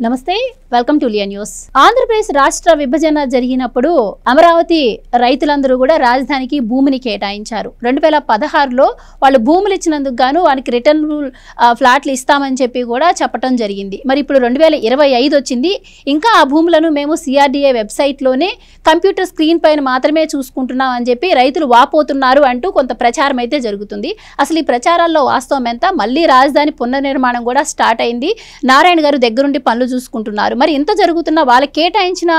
నమస్తే, welcome to Liya news. Andhra Pradesh రాష్ట్ర విభజన జరిగినప్పుడు అమరావతి రైతులందరూ కూడా రాజధానికి భూమిని కేటాయించారు. 2016లో వాళ్ళు భూములు ఇచ్చినందుకు గాను వారికి రిటర్న్ ఫ్లాట్లు ఇస్తామని చెప్పి కూడా చెప్పడం జరిగింది. మరి ఇప్పుడు 2025 వచ్చింది. ఇంకా ఆ భూములను మేము CRDA వెబ్సైట్లోనే కంప్యూటర్ స్క్రీన్ పైన మాత్రమే చూసుకుంటున్నాం అని చెప్పి రైతులు వాపోతున్నారు అంటూ కొంత ప్రచారం అయితే జరుగుతుంది. అసలు ఈ ప్రచారాల్లో వాస్తవం ఎంత? మళ్ళీ రాజధాని పునర్నిర్మాణం కూడా స్టార్ట్ అయింది. నారాయణ గారు దగ్గరుండి పనులు చూసుకుంటున్నారు. మరి ఇంత జరుగుతున్న వాళ్ళకి కేటాయించిన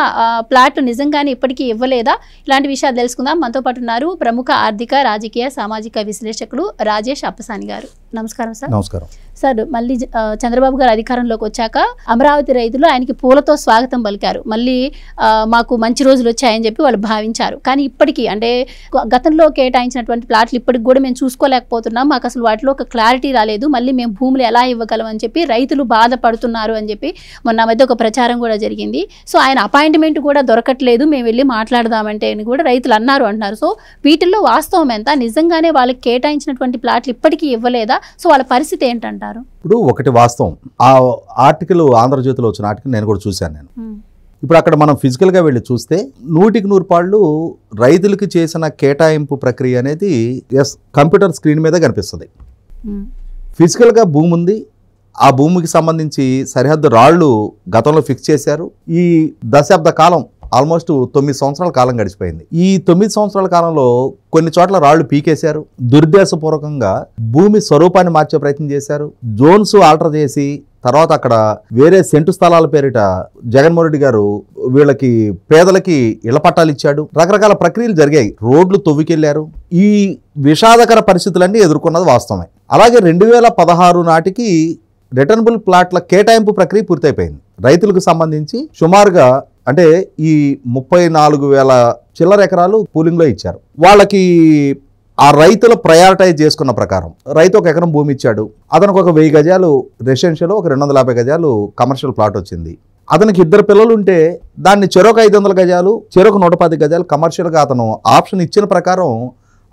ప్లాట్ నిజంగానే ఇప్పటికీ ఇవ్వలేదా? ఇలాంటి విషయాలు తెలుసుకుందాం. మనతో పాటు ఉన్నారు ప్రముఖ ఆర్థిక, రాజకీయ, సామాజిక విశ్లేషకులు రాజేష్ అప్పసాని గారు. నమస్కారం సార్. నమస్కారం సార్. మళ్ళీ చంద్రబాబు గారు అధికారంలోకి వచ్చాక అమరావతి రైతులు ఆయనకి పూలతో స్వాగతం పలికారు. మళ్ళీ మాకు మంచి రోజులు వచ్చాయని చెప్పి వాళ్ళు భావించారు. కానీ ఇప్పటికీ అంటే గతంలో కేటాయించినటువంటి ప్లాట్లు ఇప్పటికి కూడా మేము చూసుకోలేకపోతున్నాం, మాకు అసలు వాటిలో ఒక క్లారిటీ రాలేదు, మళ్ళీ మేము భూములు ఎలా ఇవ్వగలం అని చెప్పి రైతులు బాధపడుతున్నారు అని చెప్పి మొన్న మధ్య ఒక ప్రచారం కూడా జరిగింది. సో ఆయన అపాయింట్మెంట్ కూడా దొరకట్లేదు, మేము వెళ్ళి మాట్లాడదామంటే అని కూడా రైతులు అంటున్నారు. సో వీటిల్లో వాస్తవం ఎంత? నిజంగానే వాళ్ళకి కేటాయించినటువంటి ప్లాట్లు ఇప్పటికీ ఇవ్వలేదా? సో వాళ్ళ పరిస్థితి ఏంటంటారు? ఇప్పుడు ఒకటి వాస్తవం, ఆ ఆర్టికల్ ఆంధ్రజ్యోతిలో వచ్చిన ఆర్టికల్ నేను కూడా చూశాను. నేను ఇప్పుడు అక్కడ మనం ఫిజికల్గా వెళ్ళి చూస్తే 100% రైతులకి చేసిన కేటాయింపు ప్రక్రియ అనేది కంప్యూటర్ స్క్రీన్ మీద కనిపిస్తుంది. ఫిజికల్గా భూమి ఉంది, ఆ భూమికి సంబంధించి సరిహద్దు రాళ్లు గతంలో ఫిక్స్ చేశారు. ఈ దశాబ్ద కాలం ఆల్మోస్ట్ 9 సంవత్సరాల కాలం గడిచిపోయింది. ఈ 9 సంవత్సరాల కాలంలో కొన్ని చోట్ల రాళ్లు పీకేశారు, దురుద్దేశపూర్వకంగా భూమి స్వరూపాన్ని మార్చే ప్రయత్నం చేశారు, జోన్స్ ఆల్టర్ చేసి తర్వాత అక్కడ వేరే సెంటు స్థలాల పేరిట జగన్మోహన్ రెడ్డి గారు వీళ్ళకి పేదలకి ఇళ్ల పట్టాలు ఇచ్చాడు. రకరకాల ప్రక్రియలు జరిగాయి, రోడ్లు తవ్వికెళ్లారు. ఈ విషాదకర పరిస్థితులన్నీ ఎదుర్కొన్నది వాస్తవమే. అలాగే 2016 నాటికి రిటర్నబుల్ ప్లాట్ల కేటాయింపు ప్రక్రియ పూర్తయిపోయింది. రైతులకు సంబంధించి సుమారుగా అంటే ఈ 34,000 చిల్లర ఎకరాలు పూలింగ్లో ఇచ్చారు. వాళ్ళకి ఆ రైతులు ప్రయారిటైజ్ చేసుకున్న ప్రకారం రైతు ఒక ఎకరం భూమి ఇచ్చాడు, అతనికి ఒక 1000 గజాలు రెసిడెన్షియల్, ఒక 250 గజాలు కమర్షియల్ ప్లాట్ వచ్చింది. అతనికి 2 పిల్లలు ఉంటే దాన్ని చెరొక 500 గజాలు, చెరొక 110 గజాలు కమర్షియల్గా అతను ఆప్షన్ ఇచ్చిన ప్రకారం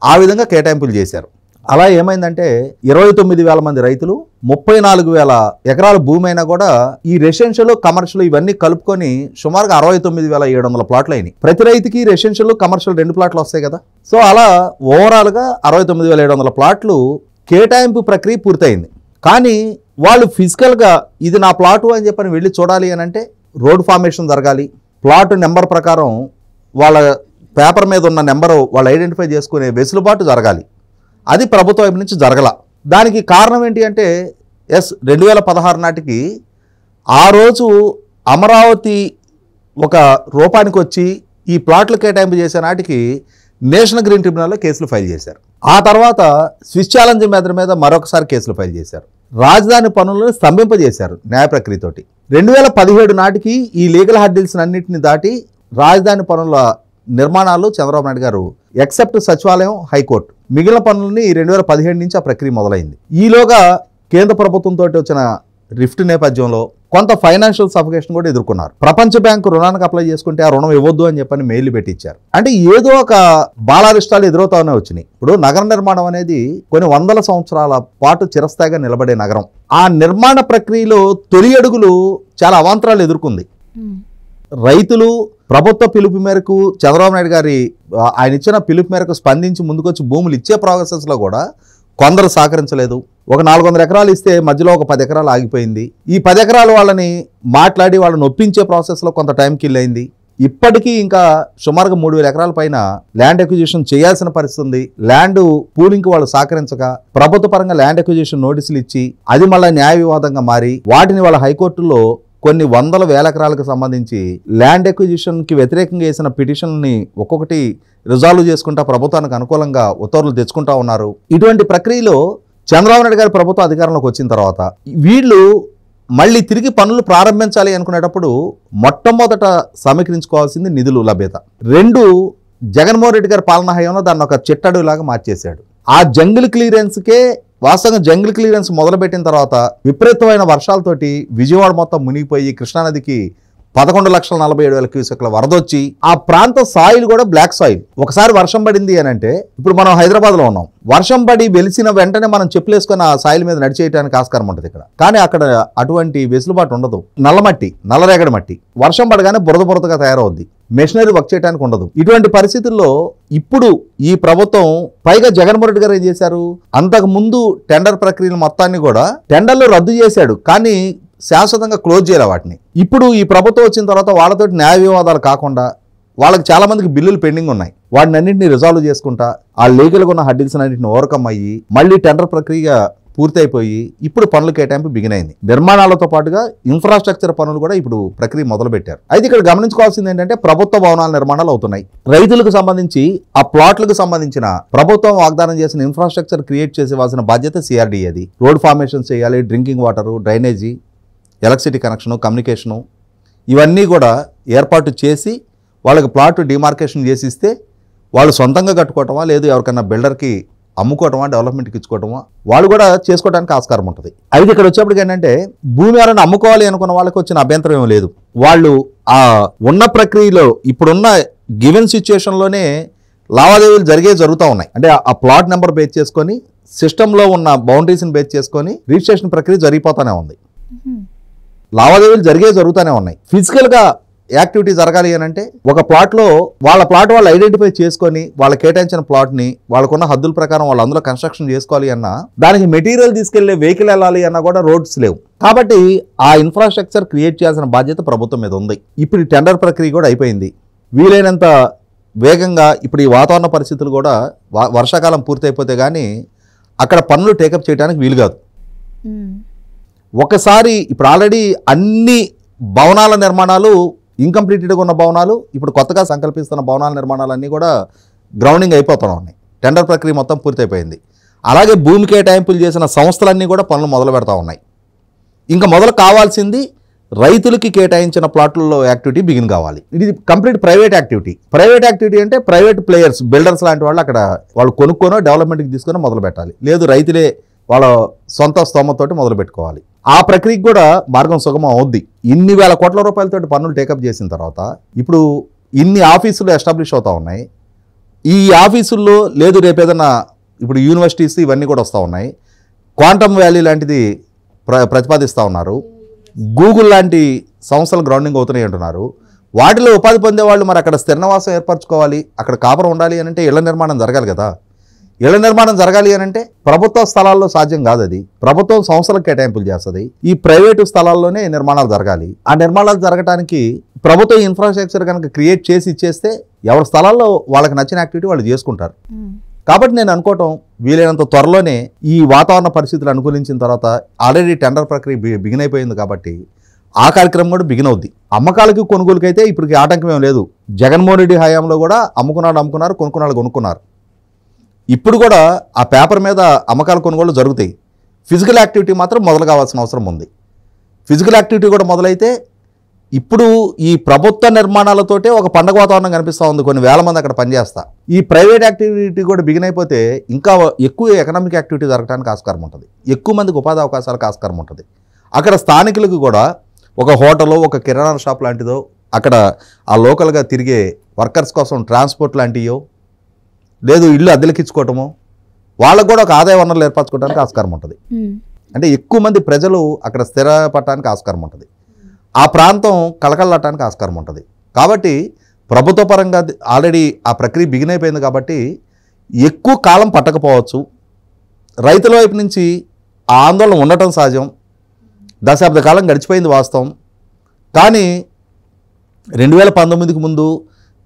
ఆ విధంగా కేటాయింపులు చేశారు. అలా ఏమైందంటే 29,000 మంది రైతులు 34,000 ఎకరాల భూమి అయినా కూడా ఈ రెసిడెన్షియల్, కమర్షియల్ ఇవన్నీ కలుపుకొని సుమారుగా 69,700 ప్లాట్లు అయినాయి. ప్రతి రైతుకి రెసిడెన్షియల్, కమర్షియల్ 2 ప్లాట్లు వస్తాయి కదా. సో అలా ఓవరాల్గా 69,700 ప్లాట్లు కేటాయింపు ప్రక్రియ పూర్తయింది. కానీ వాళ్ళు ఫిజికల్గా ఇది నా ప్లాటు అని చెప్పని వెళ్ళి చూడాలి అని అంటే రోడ్ ఫార్మేషన్ జరగాలి, ప్లాట్ నెంబర్ ప్రకారం వాళ్ళ పేపర్ మీద ఉన్న నెంబరు వాళ్ళు ఐడెంటిఫై చేసుకునే వెసులుబాటు జరగాలి. అది ప్రభుత్వం వైపు నుంచి జరగల. దానికి కారణం ఏంటి అంటే 2016 నాటికి ఆ రోజు అమరావతి ఒక రూపానికి వచ్చి ఈ ప్లాట్లు కేటాయింపు చేసే నాటికి నేషనల్ గ్రీన్ ట్రిబ్యునల్లో కేసులు ఫైల్ చేశారు. ఆ తర్వాత స్విస్ ఛాలెంజ్ మీద మరొకసారి కేసులు ఫైల్ చేశారు. రాజధాని పనులను స్తంభింపజేశారు న్యాయ ప్రక్రియతోటి. 2017 నాటికి ఈ లీగల్ హర్డిల్స్ అన్నింటిని దాటి రాజధాని పనుల నిర్మాణాలు చంద్రబాబు నాయుడు గారు ఎక్సెప్ట్ సచివాలయం, హైకోర్టు మిగిలిన పనులని 2017 నుంచి ఆ ప్రక్రియ మొదలైంది. ఈలోగా కేంద్ర ప్రభుత్వంతో వచ్చిన రిఫ్ట్ నేపథ్యంలో కొంత ఫైనాన్షియల్ సఫికేషన్ కూడా ఎదుర్కొన్నారు. ప్రపంచ బ్యాంకు రుణానికి అప్లై చేసుకుంటే ఆ రుణం ఇవ్వద్దు అని చెప్పని మెయిల్ పెట్టించారు. అంటే ఏదో ఒక బాలారిష్టాలు ఎదురవుతానే వచ్చినాయి. ఇప్పుడు నగర నిర్మాణం అనేది కొన్ని వందల సంవత్సరాల పాటు చిరస్థాయిగా నిలబడే నగరం. ఆ నిర్మాణ ప్రక్రియలో తొలి అడుగులు చాలా అవాంతరాలు ఎదుర్కొంది. రైతులు ప్రభుత్వ పిలుపు మేరకు చంద్రబాబు నాయుడు గారి ఆయన ఇచ్చిన పిలుపు మేరకు స్పందించి ముందుకొచ్చి భూములు ఇచ్చే ప్రాసెస్లో కూడా కొందరు సహకరించలేదు. ఒక 400 ఎకరాలు ఇస్తే మధ్యలో ఒక 10 ఎకరాలు ఆగిపోయింది. ఈ 10 ఎకరాలు వాళ్ళని మాట్లాడి వాళ్ళని ఒప్పించే ప్రాసెస్లో కొంత టైం కిల్ అయింది. ఇప్పటికీ ఇంకా సుమారుగా 3,000 ఎకరాల పైన ల్యాండ్ అక్విజిషన్ చేయాల్సిన పరిస్థితి ఉంది. ల్యాండ్ పూలింగ్కి వాళ్ళు సహకరించక ప్రభుత్వ పరంగా ల్యాండ్ అక్విజిషన్ నోటీసులు ఇచ్చి అది మళ్ళీ న్యాయ వివాదంగా మారి వాటిని వాళ్ళ హైకోర్టులో కొన్ని 100,000 ఎకరాలకు సంబంధించి ల్యాండ్ అక్విజిషన్కి వ్యతిరేకంగా వేసిన పిటిషన్ని ఒక్కొక్కటి రిజాల్వ్ చేసుకుంటా ప్రభుత్వానికి అనుకూలంగా ఉత్తర్వులు తెచ్చుకుంటా ఉన్నారు. ఇటువంటి ప్రక్రియలో చంద్రబాబు నాయుడు గారి ప్రభుత్వం అధికారంలోకి వచ్చిన తర్వాత వీళ్ళు మళ్ళీ తిరిగి పనులు ప్రారంభించాలి అనుకునేటప్పుడు మొట్టమొదట సమీకరించుకోవాల్సింది నిధులు లభ్యత. 2 జగన్మోహన్ రెడ్డి గారి పాలనా హయాంలో దాన్ని ఒక చిట్టడులాగా మార్చేశాడు. ఆ జంగిల్ క్లియరెన్స్కే వాస్తవంగా జంగిల్ క్లియరెన్స్ మొదలుపెట్టిన తర్వాత విపరీతమైన వర్షాలతోటి విజయవాడ మొత్తం మునిగిపోయి కృష్ణానదికి 11,47,000 క్యూసెక్ల వరద వచ్చి ఆ ప్రాంత సాయిల్ కూడా బ్లాక్ సాయిల్. ఒకసారి వర్షం పడింది అని అంటే, ఇప్పుడు మనం హైదరాబాద్లో ఉన్నాం, వర్షం పడి వెలిసిన వెంటనే మనం చెప్పులేసుకొని ఆ సాయిల్ మీద నడిచేయడానికి ఆస్కారం ఉంటుంది ఇక్కడ. కానీ అక్కడ అటువంటి వెసులుబాటు ఉండదు. నల్లమట్టి, నల్లరేగడి మట్టి, వర్షం పడగానే బురదగా తయారవుద్ది, మెషినరీ వర్క్ చేయడానికి ఉండదు. ఇటువంటి పరిస్థితుల్లో ఇప్పుడు ఈ ప్రభుత్వం, పైగా జగన్మోహన్ రెడ్డి గారు ఏం చేశారు, అంతకు ముందు టెండర్ ప్రక్రియలు మొత్తాన్ని కూడా టెండర్లు రద్దు చేశాడు, కానీ శాశ్వతంగా క్లోజ్ చేయాలి వాటిని. ఇప్పుడు ఈ ప్రభుత్వం వచ్చిన తర్వాత వాళ్ళతో న్యాయ వివాదాలు కాకుండా, వాళ్ళకి చాలా మందికి బిల్లులు పెండింగ్ ఉన్నాయి, వాటిని అన్నింటినీ రిజాల్వ్ చేసుకుంటా ఆ లీగల్గా ఉన్న హడ్డిల్స్ అన్నింటిని ఓవర్కమ్ అయ్యి మళ్ళీ టెండర్ ప్రక్రియ పూర్తయిపోయి ఇప్పుడు పనులు కేటాయింపు బిగిన్ అయింది. నిర్మాణాలతో పాటుగా ఇన్ఫ్రాస్ట్రక్చర్ పనులు కూడా ఇప్పుడు ప్రక్రియ మొదలు పెట్టారు. అయితే ఇక్కడ గమనించుకోవాల్సింది ఏంటంటే, ప్రభుత్వ భవనాల నిర్మాణాలు అవుతున్నాయి. రైతులకు సంబంధించి ఆ ప్లాట్లకు సంబంధించిన ప్రభుత్వం వాగ్దానం చేసిన ఇన్ఫ్రాస్ట్రక్చర్ క్రియేట్ చేసేవాల్సిన బాధ్యత సిఆర్డీఏది. రోడ్ ఫార్మేషన్ చేయాలి, drinking water, drainage, electricity connection, communication, ఇవన్నీ కూడా ఏర్పాటు చేసి వాళ్ళకి ప్లాట్ డిమార్కేషన్ చేసి ఇస్తే వాళ్ళు సొంతంగా కట్టుకోవటమా, లేదు ఎవరికైనా బిల్డర్కి అమ్ముకోవటమా, డెవలప్మెంట్కి ఇచ్చుకోవటమా, వాళ్ళు కూడా చేసుకోవడానికి ఆస్కారం ఉంటుంది. అయితే ఇక్కడ వచ్చేప్పటికి ఏంటంటే, భూమి ఎవరైనా అమ్ముకోవాలి అనుకున్న వాళ్ళకి వచ్చిన అభ్యంతరం ఏమీ లేదు. వాళ్ళు ఆ ఉన్న ప్రక్రియలో ఇప్పుడున్న గివెన్ సిచ్యుయేషన్లోనే లావాదేవీలు జరుగుతూ ఉన్నాయి. అంటే ఆ ప్లాట్ నెంబర్ బేస్ చేసుకొని, సిస్టంలో ఉన్న బౌండరీస్ని బేస్ చేసుకొని రిజిస్ట్రేషన్ ప్రక్రియ జరిగిపోతూనే ఉంది. లావాదేవీలు జరుగుతూనే ఉన్నాయి. ఫిజికల్గా యాక్టివిటీ జరగాలి అని అంటే, ఒక ప్లాట్లో వాళ్ళ ప్లాట్ వాళ్ళు ఐడెంటిఫై చేసుకొని వాళ్ళ కేటాయించిన ప్లాట్ని వాళ్ళకున్న హద్దుల ప్రకారం వాళ్ళు అందులో కన్స్ట్రక్షన్ చేసుకోవాలి అన్నా, దానికి మెటీరియల్ తీసుకెళ్లే వెహికల్ వెళ్ళాలి అన్నా కూడా రోడ్స్ లేవు. కాబట్టి ఆ ఇన్ఫ్రాస్ట్రక్చర్ క్రియేట్ చేయాల్సిన బాధ్యత ప్రభుత్వం మీద ఉంది. ఇప్పుడు ఈ టెండర్ ప్రక్రియ కూడా అయిపోయింది. వీలైనంత వేగంగా ఇప్పుడు ఈ వాతావరణ పరిస్థితులు కూడా వర్షాకాలం పూర్తయిపోతే కానీ అక్కడ పనులు టేకప్ చేయడానికి వీలు కాదు. ఒకసారి ఇప్పుడు ఆల్రెడీ అన్ని భవనాల నిర్మాణాలు, ఇన్కంప్లీటెడ్గా ఉన్న భవనాలు, ఇప్పుడు కొత్తగా సంకల్పిస్తున్న భవనాల నిర్మాణాలన్నీ కూడా గ్రౌండింగ్ అయిపోతూ ఉన్నాయి. టెండర్ ప్రక్రియ మొత్తం పూర్తయిపోయింది. అలాగే భూమి కేటాయింపులు చేసిన సంస్థలన్నీ కూడా పనులు మొదలు పెడతా ఉన్నాయి. ఇంకా మొదలు కావాల్సింది రైతులకి కేటాయించిన ప్లాట్లలో యాక్టివిటీ బిగిన్ కావాలి. ఇది complete private activity. Private activity అంటే ప్రైవేట్ ప్లేయర్స్, బిల్డర్స్ లాంటి వాళ్ళు అక్కడ వాళ్ళు కొనుక్కొనో డెవలప్మెంట్కి తీసుకొని మొదలు పెట్టాలి, లేదు రైతులే వాళ్ళ సొంత స్తోమతోటి మొదలు పెట్టుకోవాలి. ఆ ప్రక్రియకి కూడా మార్గం సుగమం అవుద్ది. ఇన్ని వేల కోట్ల రూపాయలతోటి పన్నులు టేకప్ చేసిన తర్వాత ఇప్పుడు ఇన్ని ఆఫీసులు ఎస్టాబ్లిష్ అవుతా ఉన్నాయి. ఈ ఆఫీసుల్లో లేదు రేపు ఏదైనా ఇప్పుడు యూనివర్సిటీస్ ఇవన్నీ కూడా వస్తూ ఉన్నాయి. క్వాంటమ్ వ్యాలీ లాంటిది ప్రతిపాదిస్తూ ఉన్నారు. గూగుల్ లాంటి సంస్థలు గ్రౌండింగ్ అవుతున్నాయి అంటున్నారు. వాటిలో ఉపాధి పొందే వాళ్ళు మరి అక్కడ స్థిర నివాసం ఏర్పరచుకోవాలి, అక్కడ కాపురం ఉండాలి అని అంటే ఇళ్ల నిర్మాణం జరగాలి కదా. ఇళ్ల నిర్మాణం జరగాలి అని అంటే ప్రభుత్వ స్థలాల్లో సాధ్యం కాదు. అది ప్రభుత్వం సంస్థలకు కేటాయింపులు చేస్తుంది. ఈ ప్రైవేటు స్థలాల్లోనే నిర్మాణాలు జరగాలి. ఆ నిర్మాణాలు జరగడానికి ప్రభుత్వం ఇన్ఫ్రాస్ట్రక్చర్ కనుక క్రియేట్ చేసి ఇచ్చేస్తే ఎవరి స్థలాల్లో వాళ్ళకి నచ్చిన యాక్టివిటీ వాళ్ళు చేసుకుంటారు. కాబట్టి నేను అనుకోవటం, వీలైనంత త్వరలోనే ఈ వాతావరణ పరిస్థితులు అనుకూలించిన తర్వాత ఆల్రెడీ టెండర్ ప్రక్రియ బిగిన్ అయిపోయింది కాబట్టి ఆ కార్యక్రమం కూడా బిగిన్ అవుద్ది. అమ్మకాలకి కొనుగోలుకి అయితే ఇప్పటికి ఆటంకం ఏం లేదు. జగన్మోహన్ రెడ్డి హయాంలో కూడా అమ్ముకున్నారు, కొనుక్కున్నారు. ఇప్పుడు కూడా ఆ పేపర్ మీద అమ్మకాల కొనుగోలు జరుగుతాయి. ఫిజికల్ యాక్టివిటీ మాత్రం మొదలు కావాల్సిన అవసరం ఉంది. ఫిజికల్ యాక్టివిటీ కూడా మొదలైతే ఇప్పుడు ఈ ప్రభుత్వ నిర్మాణాలతోటే ఒక పండగ వాతావరణం కనిపిస్తూ ఉంది. కొన్ని వేల మంది అక్కడ పనిచేస్తా. ఈ ప్రైవేట్ యాక్టివిటీ కూడా బిగిన్ అయిపోతే ఇంకా ఎక్కువ ఎకనామిక్ యాక్టివిటీ జరగడానికి ఆస్కారం ఉంటుంది. ఎక్కువ మందికి ఉపాధి అవకాశాలకు ఆస్కారం ఉంటుంది. అక్కడ స్థానికులకు కూడా ఒక హోటలో, ఒక కిరాణా షాప్ లాంటిదో, అక్కడ ఆ లోకల్గా తిరిగే వర్కర్స్ కోసం ట్రాన్స్పోర్ట్ లాంటివో, లేదు ఇల్లు అద్దెలకిచ్చుకోవటమో, వాళ్ళకు కూడా ఒక ఆదాయ వనరులు ఏర్పరచుకోవడానికి ఆస్కారం ఉంటుంది. అంటే ఎక్కువ మంది ప్రజలు అక్కడ స్థిరపడటానికి ఆస్కారం ఉంటుంది. ఆ ప్రాంతం కళకళలాడటానికి ఆస్కారం ఉంటుంది. కాబట్టి ప్రభుత్వ పరంగా ఆల్రెడీ ఆ ప్రక్రియ బిగిన్ అయిపోయింది కాబట్టి ఎక్కువ కాలం పట్టకపోవచ్చు. రైతుల వైపు నుంచి ఆ ఆందోళన ఉండటం సహజం. దశాబ్ద కాలం గడిచిపోయింది వాస్తవం. కానీ 2019కి ముందు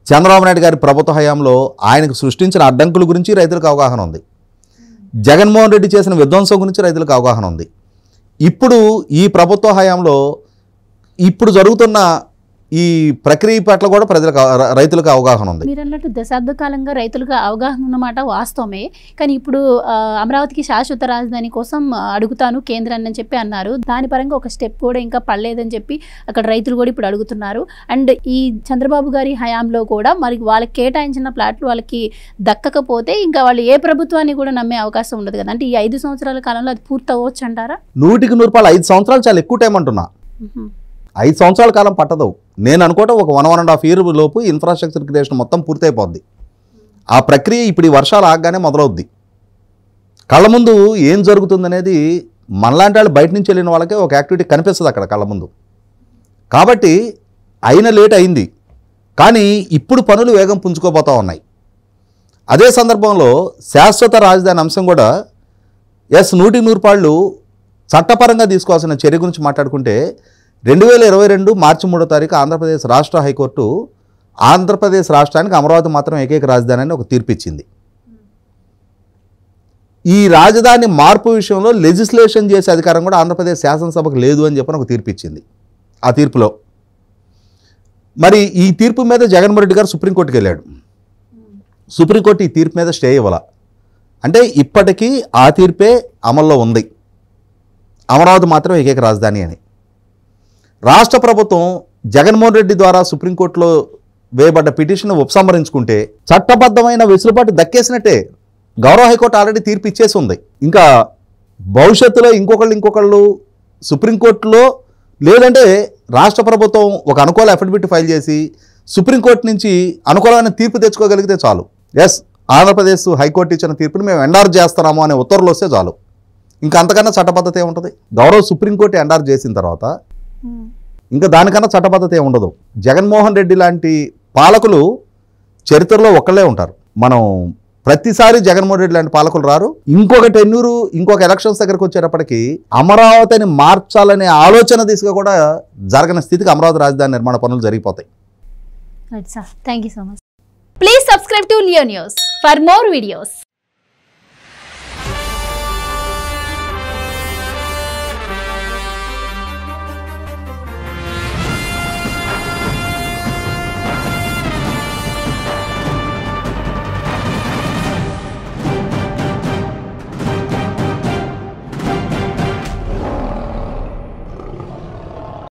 చంద్రబాబు నాయుడు గారి ప్రభుత్వ హయాంలో ఆయనకు సృష్టించిన అడ్డంకుల గురించి రైతులకు అవగాహన ఉంది. జగన్మోహన్ రెడ్డి చేసిన విధ్వంసం గురించి రైతులకు అవగాహన ఉంది. ఇప్పుడు ఈ ప్రభుత్వ హయాంలో ఇప్పుడు జరుగుతున్న ఈ ప్రక్రియ పట్ల కూడా రైతులకు అవగాహన ఉంది. మీరు అన్నట్టు దశాబ్ద కాలంగా రైతులకు అవగాహన ఉన్నమాట వాస్తవమే. కానీ ఇప్పుడు అమరావతికి శాశ్వత రాజధాని కోసం అడుగుతాను కేంద్రాన్ని అని చెప్పి అన్నారు. దాని పరంగా ఒక స్టెప్ కూడా ఇంకా పడలేదని చెప్పి అక్కడ రైతులు కూడా ఇప్పుడు అడుగుతున్నారు. అండ్ ఈ చంద్రబాబు గారి హయాంలో కూడా మరి వాళ్ళకి కేటాయించిన ప్లాట్లు వాళ్ళకి దక్కకపోతే ఇంకా వాళ్ళు ఏ ప్రభుత్వాన్ని కూడా నమ్మే అవకాశం ఉండదు కదా. అంటే ఈ 5 సంవత్సరాల కాలంలో అది పూర్తి అవ్వచ్చు అంటారా? 100కి 100 రూపాయలు 5 సంవత్సరాలు చాలా ఎక్కువ టైం అంటున్నా. 5 సంవత్సరాల కాలం పట్టదు. నేను అనుకోవటం ఒక 1.5 year లోపు ఇన్ఫ్రాస్ట్రక్చర్ క్రియేషన్ మొత్తం పూర్తయిపోద్ది. ఆ ప్రక్రియ ఇప్పుడు ఈ వర్షాలు ఆగగానే మొదలవుద్ది. కళ్ళ ముందు ఏం జరుగుతుందనేది మనలాంటి వాళ్ళు బయట నుంచి వెళ్ళిన వాళ్ళకే ఒక యాక్టివిటీ కనిపిస్తుంది అక్కడ కళ్ళ ముందు. కాబట్టి లేట్ అయింది, కానీ ఇప్పుడు పనులు వేగం పుంజుకోపోతూ ఉన్నాయి. అదే సందర్భంలో శాశ్వత రాజధాని అంశం కూడా 100% చట్టపరంగా తీసుకోవాల్సిన చర్య గురించి మాట్లాడుకుంటే 2022 మార్చి 3 ఆంధ్రప్రదేశ్ రాష్ట్ర హైకోర్టు ఆంధ్రప్రదేశ్ రాష్ట్రానికి అమరావతి మాత్రం ఏకైక రాజధాని అని ఒక తీర్పు ఇచ్చింది. ఈ రాజధాని మార్పు విషయంలో లెజిస్లేషన్ చేసే అధికారం కూడా ఆంధ్రప్రదేశ్ శాసనసభకు లేదు అని చెప్పని ఒక తీర్పు ఇచ్చింది. ఆ తీర్పులో మరి ఈ తీర్పు మీద జగన్మోహన్ రెడ్డి గారు సుప్రీంకోర్టుకి వెళ్ళాడు. సుప్రీంకోర్టు ఈ తీర్పు మీద స్టే ఇవ్వాల. అంటే ఇప్పటికీ ఆ తీర్పే అమల్లో ఉంది, అమరావతి మాత్రం ఏకైక రాజధాని అని. రాష్ట్ర ప్రభుత్వం జగన్మోహన్ రెడ్డి ద్వారా సుప్రీంకోర్టులో వేయబడ్డ పిటిషన్ ఉపసంహరించుకుంటే చట్టబద్ధమైన వెసులుబాటు దక్కేసినట్టే. గౌరవ హైకోర్టు ఆల్రెడీ తీర్పు ఇచ్చేసి ఉంది. ఇంకా భవిష్యత్తులో ఇంకొకళ్ళు సుప్రీంకోర్టులో లేదంటే రాష్ట్ర ప్రభుత్వం ఒక అనుకూల అఫిడవిట్ ఫైల్ చేసి సుప్రీంకోర్టు నుంచి అనుకూలమైన తీర్పు తెచ్చుకోగలిగితే చాలు. ఆంధ్రప్రదేశ్ హైకోర్టు ఇచ్చిన తీర్పుని మేము ఎండార్జ్ చేస్తున్నాము అనే ఉత్తర్వులు వస్తే చాలు. ఇంకా అంతకన్నా చట్టబద్ధత ఏముంటుంది? గౌరవ సుప్రీంకోర్టు ఎండార్జ్ చేసిన తర్వాత ఇంకా దానికన్నా చట్టబద్ధత ఏముండదు. జగన్మోహన్ రెడ్డి లాంటి పాలకులు చరిత్రలో ఒక్కళ్ళే ఉంటారు. మనం ప్రతిసారి జగన్మోహన్ రెడ్డి లాంటి పాలకులు రారు. ఇంకొక టెన్యూరు ఇంకొక ఎలక్షన్స్ దగ్గరకు వచ్చేటప్పటికి అమరావతిని మార్చాలనే ఆలోచన దిశగా కూడా జరగని స్థితికి అమరావతి రాజధాని నిర్మాణ పనులు జరిగిపోతాయి. Thank you so much. Please subscribe to Leo News for more videos.